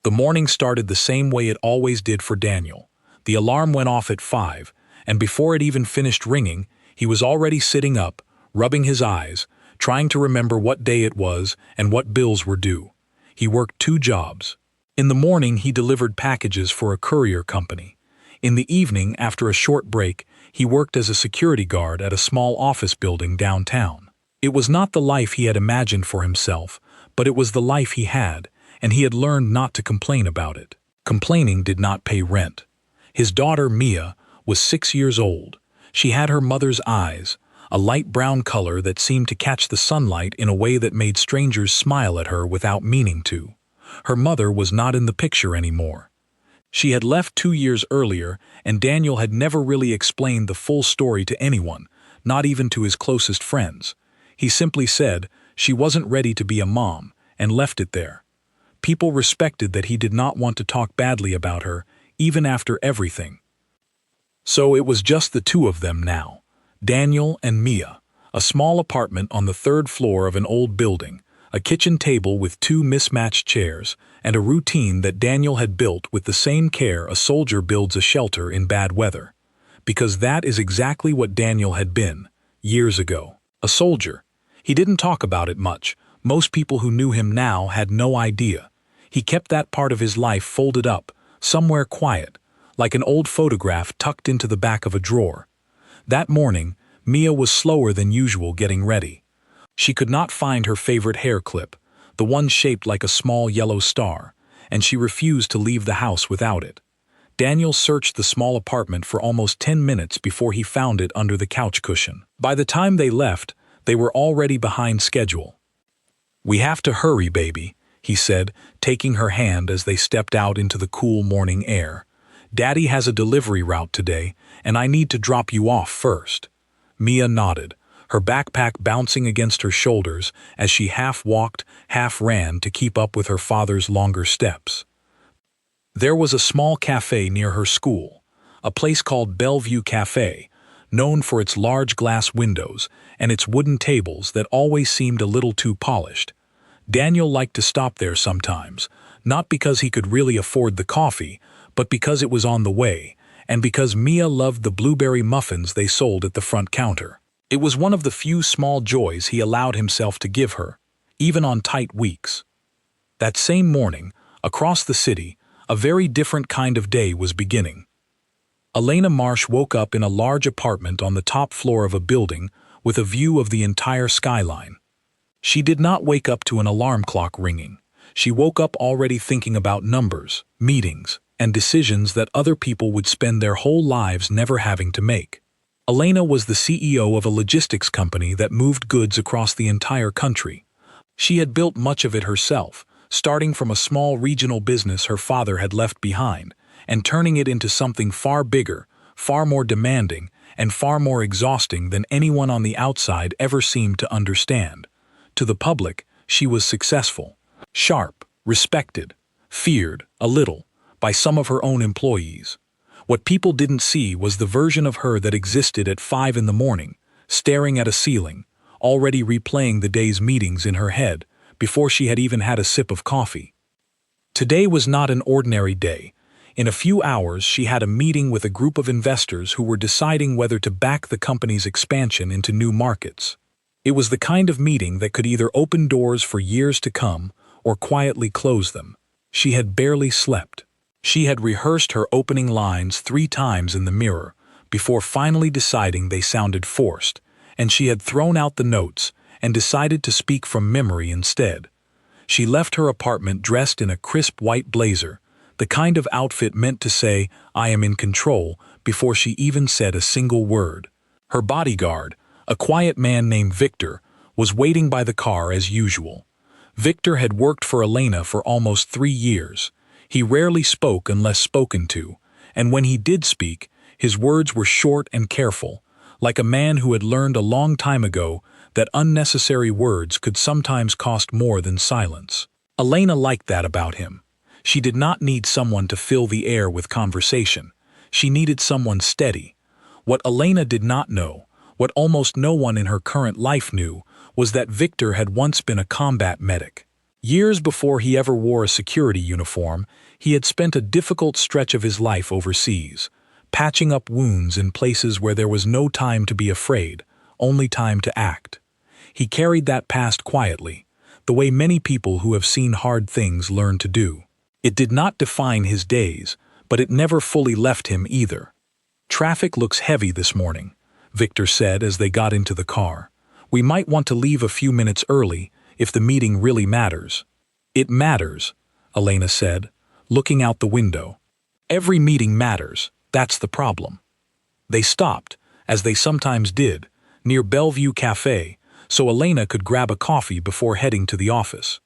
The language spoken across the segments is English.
The morning started the same way it always did for Daniel. The alarm went off at 5, and before it even finished ringing, he was already sitting up, rubbing his eyes, trying to remember what day it was and what bills were due. He worked 2 jobs. In the morning, he delivered packages for a courier company. In the evening, after a short break, he worked as a security guard at a small office building downtown. It was not the life he had imagined for himself, but it was the life he had, and he had learned not to complain about it. Complaining did not pay rent. His daughter, Mia, was 6 years old. She had her mother's eyes, a light brown color that seemed to catch the sunlight in a way that made strangers smile at her without meaning to. Her mother was not in the picture anymore. She had left 2 years earlier, and Daniel had never really explained the full story to anyone, not even to his closest friends. He simply said she wasn't ready to be a mom, and left it there. People respected that he did not want to talk badly about her, even after everything. So it was just the 2 of them now, Daniel and Mia, a small apartment on the 3rd floor of an old building, a kitchen table with 2 mismatched chairs, and a routine that Daniel had built with the same care a soldier builds a shelter in bad weather. Because that is exactly what Daniel had been, years ago. A soldier. He didn't talk about it much. Most people who knew him now had no idea. He kept that part of his life folded up, somewhere quiet, like an old photograph tucked into the back of a drawer. That morning, Mia was slower than usual getting ready. She could not find her favorite hair clip, the one shaped like a small yellow star, and she refused to leave the house without it. Daniel searched the small apartment for almost 10 minutes before he found it under the couch cushion. By the time they left, they were already behind schedule. "We have to hurry, baby," he said, taking her hand as they stepped out into the cool morning air. "Daddy has a delivery route today, and I need to drop you off first." Mia nodded, her backpack bouncing against her shoulders as she half walked, half ran to keep up with her father's longer steps. There was a small cafe near her school, a place called Bellevue Café, known for its large glass windows and its wooden tables that always seemed a little too polished. Daniel liked to stop there sometimes, not because he could really afford the coffee, but because it was on the way, and because Mia loved the blueberry muffins they sold at the front counter. It was one of the few small joys he allowed himself to give her, even on tight weeks. That same morning, across the city, a very different kind of day was beginning. Elena Marsh woke up in a large apartment on the top floor of a building with a view of the entire skyline. She did not wake up to an alarm clock ringing. She woke up already thinking about numbers, meetings, and decisions that other people would spend their whole lives never having to make. Elena was the CEO of a logistics company that moved goods across the entire country. She had built much of it herself, starting from a small regional business her father had left behind, and turning it into something far bigger, far more demanding, and far more exhausting than anyone on the outside ever seemed to understand. To the public, she was successful, sharp, respected, feared, a little, by some of her own employees. What people didn't see was the version of her that existed at 5 in the morning, staring at a ceiling, already replaying the day's meetings in her head, before she had even had a sip of coffee. Today was not an ordinary day. In a few hours, she had a meeting with a group of investors who were deciding whether to back the company's expansion into new markets. It was the kind of meeting that could either open doors for years to come or quietly close them. She had barely slept. She had rehearsed her opening lines 3 times in the mirror before finally deciding they sounded forced, and she had thrown out the notes and decided to speak from memory instead. She left her apartment dressed in a crisp white blazer, the kind of outfit meant to say, "I am in control," before she even said a single word. Her bodyguard, a quiet man named Victor, was waiting by the car as usual. Victor had worked for Elena for almost 3 years. He rarely spoke unless spoken to, and when he did speak, his words were short and careful, like a man who had learned a long time ago that unnecessary words could sometimes cost more than silence. Elena liked that about him. She did not need someone to fill the air with conversation. She needed someone steady. What Elena did not know, what almost no one in her current life knew, was that Victor had once been a combat medic. Years before he ever wore a security uniform, he had spent a difficult stretch of his life overseas, patching up wounds in places where there was no time to be afraid, only time to act. He carried that past quietly, the way many people who have seen hard things learn to do. It did not define his days, but it never fully left him either. "Traffic looks heavy this morning," Victor said as they got into the car. "We might want to leave a few minutes early if the meeting really matters." "It matters," Elena said, looking out the window. "Every meeting matters, that's the problem." They stopped, as they sometimes did, near Bellevue Café, so Elena could grab a coffee before heading to the office.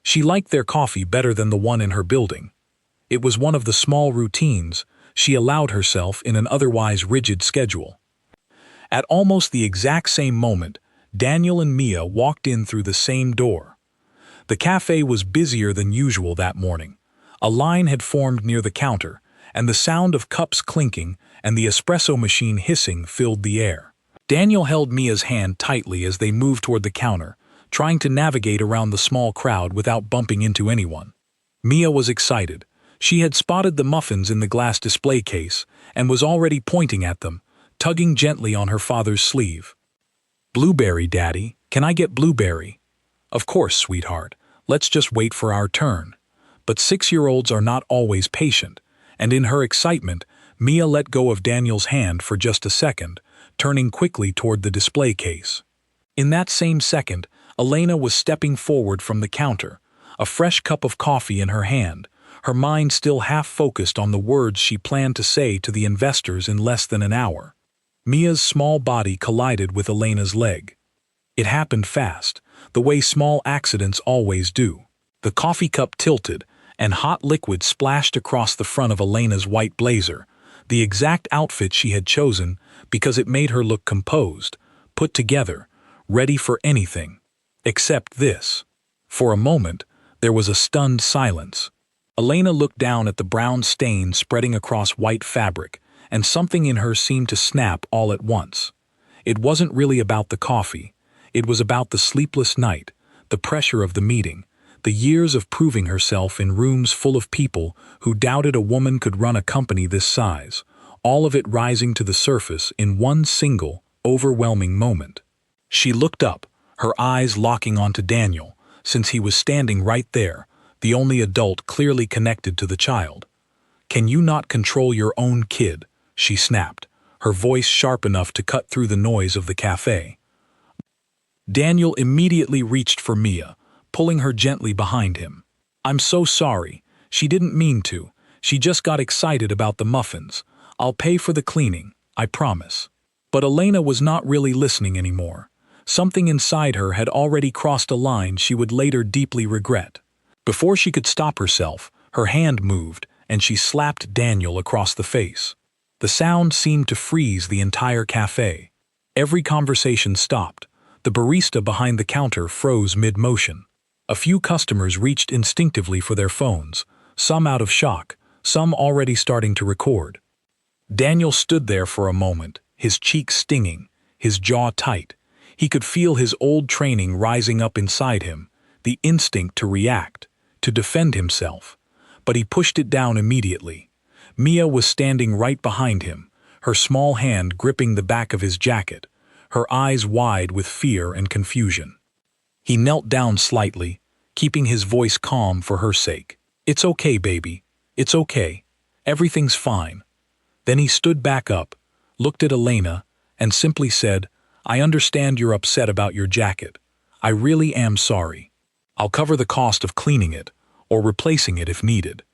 She liked their coffee better than the one in her building. It was one of the small routines she allowed herself in an otherwise rigid schedule. At almost the exact same moment, Daniel and Mia walked in through the same door. The cafe was busier than usual that morning. A line had formed near the counter, and the sound of cups clinking and the espresso machine hissing filled the air. Daniel held Mia's hand tightly as they moved toward the counter, trying to navigate around the small crowd without bumping into anyone. Mia was excited. She had spotted the muffins in the glass display case and was already pointing at them, tugging gently on her father's sleeve. "Blueberry, Daddy. Can I get blueberry?" "Of course, sweetheart. Let's just wait for our turn." But 6-year-olds are not always patient, and in her excitement, Mia let go of Daniel's hand for just a second, turning quickly toward the display case. In that same second, Elena was stepping forward from the counter, a fresh cup of coffee in her hand, her mind still half focused on the words she planned to say to the investors in less than an hour. Mia's small body collided with Elena's leg. It happened fast, the way small accidents always do. The coffee cup tilted, and hot liquid splashed across the front of Elena's white blazer, the exact outfit she had chosen because it made her look composed, put together, ready for anything. Except this. For a moment, there was a stunned silence. Elena looked down at the brown stain spreading across white fabric, and something in her seemed to snap all at once. It wasn't really about the coffee. It was about the sleepless night, the pressure of the meeting, the years of proving herself in rooms full of people who doubted a woman could run a company this size, all of it rising to the surface in one single, overwhelming moment. She looked up, her eyes locking onto Daniel, since he was standing right there, the only adult clearly connected to the child. "Can you not control your own kid?" she snapped, her voice sharp enough to cut through the noise of the cafe. Daniel immediately reached for Mia, pulling her gently behind him. "I'm so sorry. She didn't mean to. She just got excited about the muffins. I'll pay for the cleaning, I promise." But Elena was not really listening anymore. Something inside her had already crossed a line she would later deeply regret. Before she could stop herself, her hand moved, and she slapped Daniel across the face. The sound seemed to freeze the entire cafe. Every conversation stopped. The barista behind the counter froze mid-motion. A few customers reached instinctively for their phones, some out of shock, some already starting to record. Daniel stood there for a moment, his cheeks stinging, his jaw tight. He could feel his old training rising up inside him, the instinct to react, to defend himself. But he pushed it down immediately. Mia was standing right behind him, her small hand gripping the back of his jacket, her eyes wide with fear and confusion. He knelt down slightly, keeping his voice calm for her sake. "It's okay, baby. It's okay. Everything's fine." Then he stood back up, looked at Elena, and simply said, "I understand you're upset about your jacket. I really am sorry. I'll cover the cost of cleaning it, or replacing it if needed."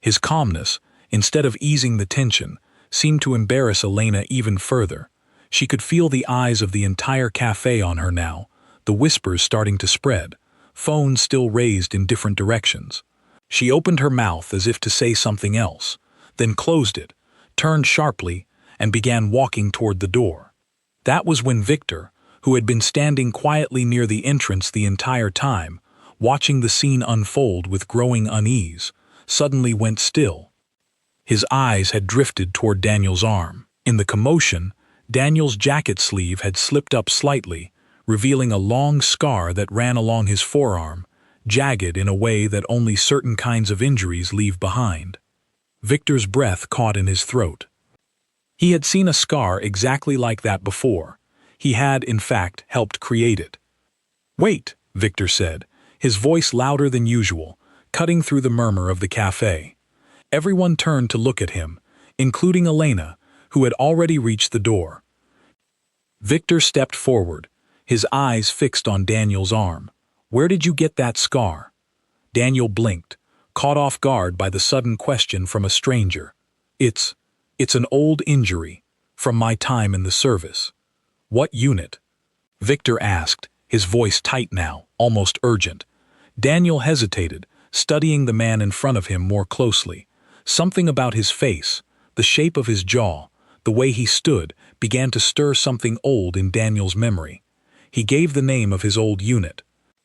His calmness, instead of easing the tension, seemed to embarrass Elena even further. She could feel the eyes of the entire cafe on her now, the whispers starting to spread, phones still raised in different directions. She opened her mouth as if to say something else, then closed it, turned sharply, and began walking toward the door. That was when Victor, who had been standing quietly near the entrance the entire time, watching the scene unfold with growing unease, suddenly went still. His eyes had drifted toward Daniel's arm. In the commotion, Daniel's jacket sleeve had slipped up slightly, revealing a long scar that ran along his forearm, jagged in a way that only certain kinds of injuries leave behind. Victor's breath caught in his throat. He had seen a scar exactly like that before. He had, in fact, helped create it. "Wait," Victor said, his voice louder than usual, cutting through the murmur of the cafe. Everyone turned to look at him, including Elena, who had already reached the door. Victor stepped forward, his eyes fixed on Daniel's arm. "Where did you get that scar?" Daniel blinked, caught off guard by the sudden question from a stranger. It's an old injury, from my time in the service." "What unit?" Victor asked, his voice tight now, almost urgent. Daniel hesitated, studying the man in front of him more closely. Something about his face, the shape of his jaw, the way he stood, began to stir something old in Daniel's memory. He gave the name of his old unit.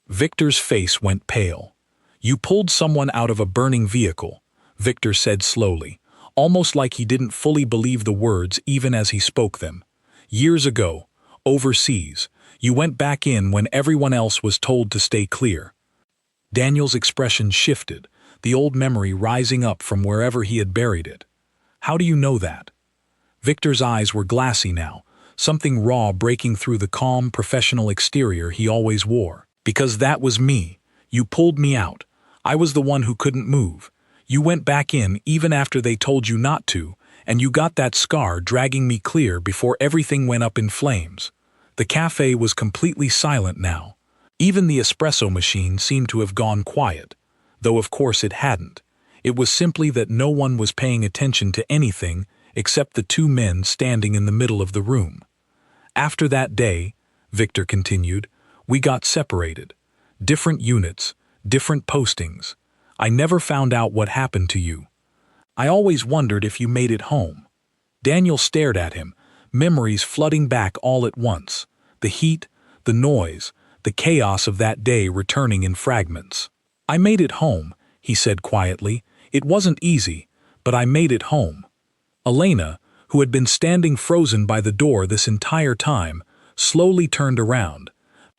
Victor's face went pale. "You pulled someone out of a burning vehicle," Victor said slowly, almost like he didn't fully believe the words even as he spoke them. "Years ago, overseas, you went back in when everyone else was told to stay clear." Daniel's expression shifted, the old memory rising up from wherever he had buried it. "How do you know that?" Victor's eyes were glassy now, something raw breaking through the calm, professional exterior he always wore. "Because that was me. You pulled me out. I was the one who couldn't move. You went back in even after they told you not to, and you got that scar dragging me clear before everything went up in flames." The cafe was completely silent now. Even the espresso machine seemed to have gone quiet, though of course it hadn't. It was simply that no one was paying attention to anything except the two men standing in the middle of the room. "After that day," Victor continued, "we got separated. Different units, different postings. I never found out what happened to you. I always wondered if you made it home." Daniel stared at him, memories flooding back all at once. The heat, the noise, the chaos of that day returning in fragments. "I made it home," he said quietly. "It wasn't easy, but I made it home." Elena, who had been standing frozen by the door this entire time, slowly turned around.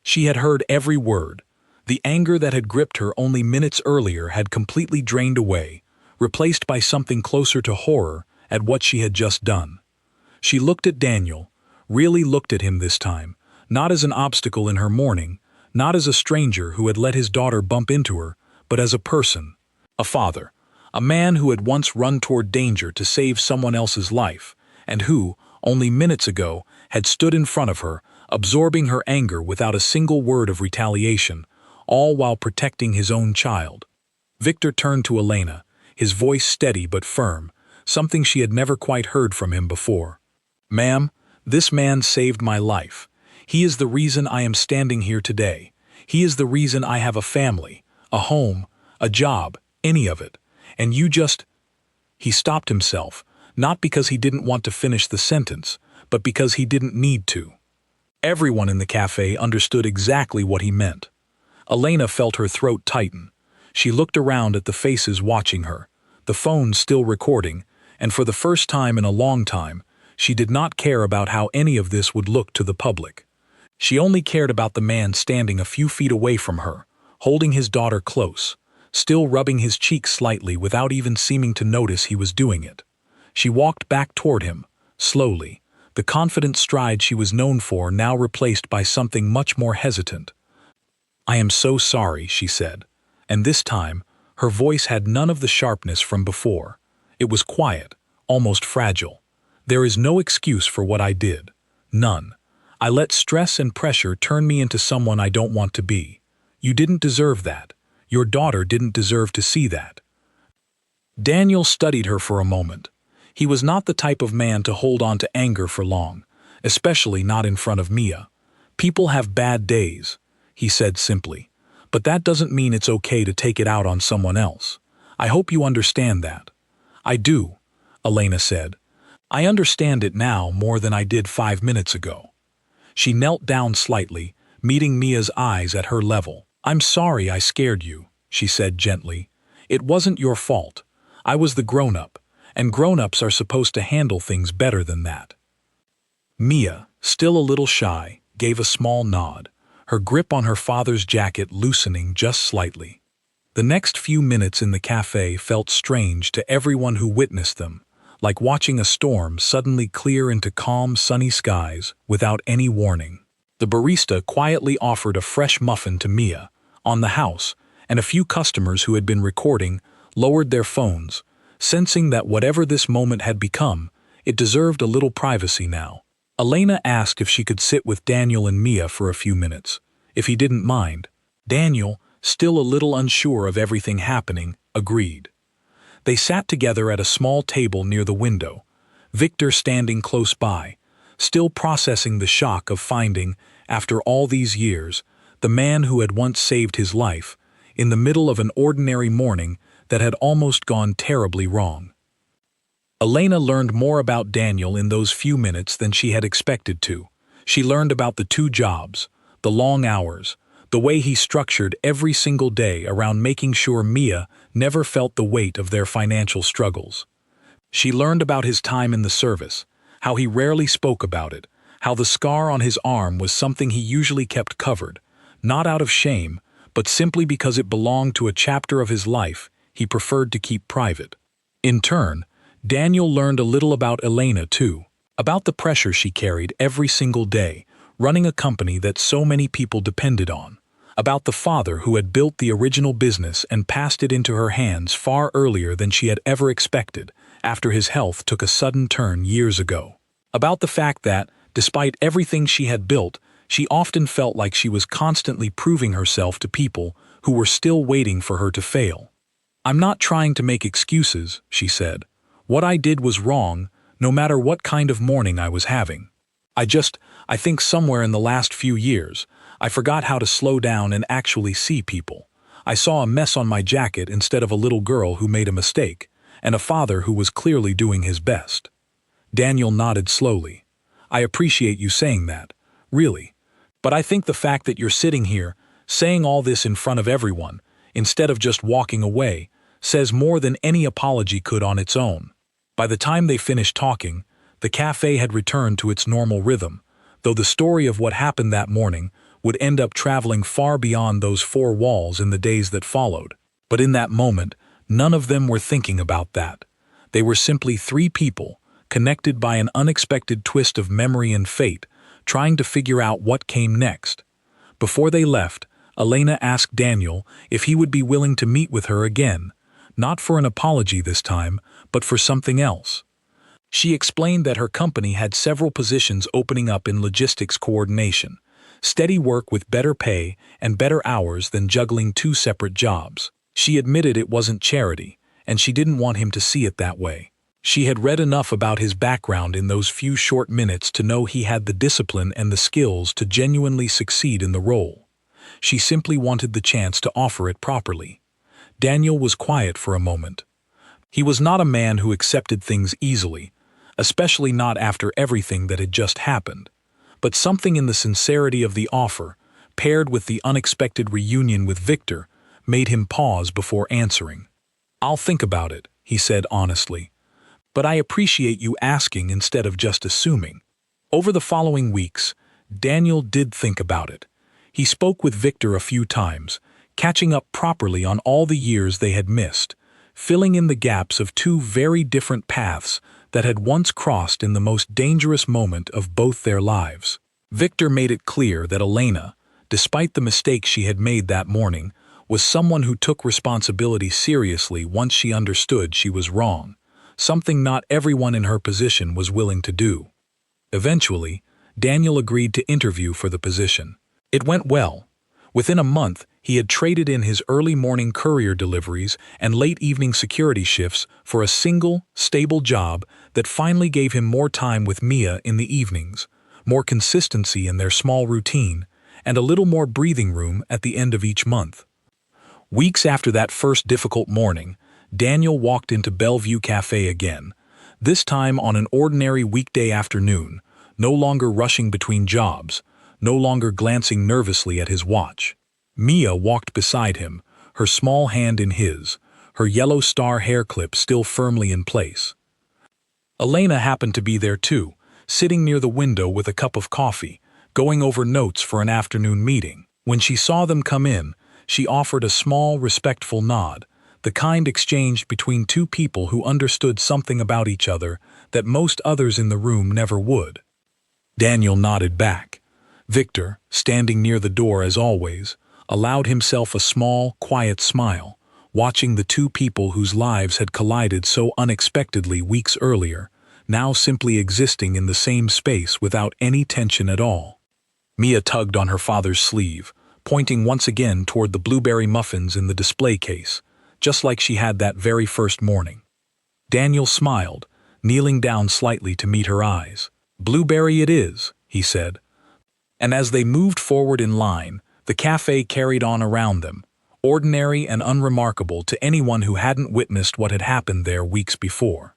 She had heard every word. The anger that had gripped her only minutes earlier had completely drained away, replaced by something closer to horror at what she had just done. She looked at Daniel, really looked at him this time, not as an obstacle in her mourning, not as a stranger who had let his daughter bump into her, but as a person, a father, a man who had once run toward danger to save someone else's life, and who, only minutes ago, had stood in front of her, absorbing her anger without a single word of retaliation, all while protecting his own child. Victor turned to Elena, his voice steady but firm, something she had never quite heard from him before. "Ma'am, this man saved my life. He is the reason I am standing here today. He is the reason I have a family, a home, a job, any of it. And you just—" He stopped himself, not because he didn't want to finish the sentence, but because he didn't need to. Everyone in the cafe understood exactly what he meant. Elena felt her throat tighten. She looked around at the faces watching her, the phone still recording, and for the first time in a long time, she did not care about how any of this would look to the public. She only cared about the man standing a few feet away from her, holding his daughter close, still rubbing his cheek slightly without even seeming to notice he was doing it. She walked back toward him, slowly, the confident stride she was known for now replaced by something much more hesitant. "I am so sorry," she said, and this time, her voice had none of the sharpness from before. It was quiet, almost fragile. "There is no excuse for what I did. None. I let stress and pressure turn me into someone I don't want to be. You didn't deserve that. Your daughter didn't deserve to see that." Daniel studied her for a moment. He was not the type of man to hold on to anger for long, especially not in front of Mia. "People have bad days," he said simply, "but that doesn't mean it's okay to take it out on someone else. I hope you understand that." "I do," Elena said. "I understand it now more than I did 5 minutes ago." She knelt down slightly, meeting Mia's eyes at her level. "I'm sorry I scared you," she said gently. "It wasn't your fault. I was the grown-up, and grown-ups are supposed to handle things better than that." Mia, still a little shy, gave a small nod. her grip on her father's jacket loosening just slightly. The next few minutes in the cafe felt strange to everyone who witnessed them, like watching a storm suddenly clear into calm, sunny skies without any warning. The barista quietly offered a fresh muffin to Mia, on the house, and a few customers who had been recording lowered their phones, sensing that whatever this moment had become, it deserved a little privacy now. Elena asked if she could sit with Daniel and Mia for a few minutes, if he didn't mind. Daniel, still a little unsure of everything happening, agreed. They sat together at a small table near the window, Victor standing close by, still processing the shock of finding, after all these years, the man who had once saved his life, in the middle of an ordinary morning that had almost gone terribly wrong. Elena learned more about Daniel in those few minutes than she had expected to. She learned about the 2 jobs, the long hours, the way he structured every single day around making sure Mia never felt the weight of their financial struggles. She learned about his time in the service, how he rarely spoke about it, how the scar on his arm was something he usually kept covered, not out of shame, but simply because it belonged to a chapter of his life he preferred to keep private. In turn, Daniel learned a little about Elena too, about the pressure she carried every single day, running a company that so many people depended on, about the father who had built the original business and passed it into her hands far earlier than she had ever expected, after his health took a sudden turn years ago, about the fact that, despite everything she had built, she often felt like she was constantly proving herself to people who were still waiting for her to fail. "I'm not trying to make excuses," she said. "What I did was wrong, no matter what kind of morning I was having. I think somewhere in the last few years, I forgot how to slow down and actually see people. I saw a mess on my jacket instead of a little girl who made a mistake, and a father who was clearly doing his best." Daniel nodded slowly. "I appreciate you saying that, really. But I think the fact that you're sitting here, saying all this in front of everyone, instead of just walking away, says more than any apology could on its own." By the time they finished talking, the cafe had returned to its normal rhythm, though the story of what happened that morning would end up traveling far beyond those 4 walls in the days that followed. But in that moment, none of them were thinking about that. They were simply 3 people, connected by an unexpected twist of memory and fate, trying to figure out what came next. Before they left, Elena asked Daniel if he would be willing to meet with her again, not for an apology this time, but for something else. She explained that her company had several positions opening up in logistics coordination, steady work with better pay and better hours than juggling 2 separate jobs. She admitted it wasn't charity, and she didn't want him to see it that way. She had read enough about his background in those few short minutes to know he had the discipline and the skills to genuinely succeed in the role. She simply wanted the chance to offer it properly. Daniel was quiet for a moment. He was not a man who accepted things easily, especially not after everything that had just happened. But something in the sincerity of the offer, paired with the unexpected reunion with Victor, made him pause before answering. "I'll think about it," he said honestly. "But I appreciate you asking instead of just assuming." Over the following weeks, Daniel did think about it. He spoke with Victor a few times, catching up properly on all the years they had missed, filling in the gaps of 2 very different paths that had once crossed in the most dangerous moment of both their lives. Victor made it clear that Elena, despite the mistake she had made that morning, was someone who took responsibility seriously once she understood she was wrong, something not everyone in her position was willing to do. Eventually, Daniel agreed to interview for the position. It went well. Within a month, he had traded in his early morning courier deliveries and late evening security shifts for a single, stable job that finally gave him more time with Mia in the evenings, more consistency in their small routine, and a little more breathing room at the end of each month. Weeks after that first difficult morning, Daniel walked into Bellevue Café again, this time on an ordinary weekday afternoon, no longer rushing between jobs, no longer glancing nervously at his watch. Mia walked beside him, her small hand in his, her yellow star hair clip still firmly in place. Elena happened to be there too, sitting near the window with a cup of coffee, going over notes for an afternoon meeting. When she saw them come in, she offered a small, respectful nod, the kind exchanged between two people who understood something about each other that most others in the room never would. Daniel nodded back. Victor, standing near the door as always, allowed himself a small, quiet smile, watching the two people whose lives had collided so unexpectedly weeks earlier, now simply existing in the same space without any tension at all. Mia tugged on her father's sleeve, pointing once again toward the blueberry muffins in the display case, just like she had that very first morning. Daniel smiled, kneeling down slightly to meet her eyes. "Blueberry it is," he said. And as they moved forward in line, the cafe carried on around them, ordinary and unremarkable to anyone who hadn't witnessed what had happened there weeks before.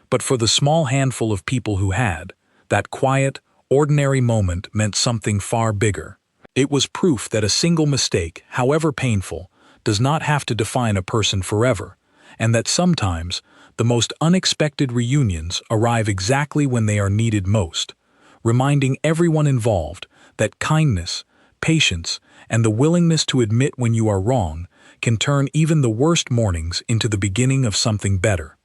But for the small handful of people who had, that quiet, ordinary moment meant something far bigger. It was proof that a single mistake, however painful, does not have to define a person forever, and that sometimes the most unexpected reunions arrive exactly when they are needed most, reminding everyone involved that kindness, patience, and the willingness to admit when you are wrong can turn even the worst mornings into the beginning of something better.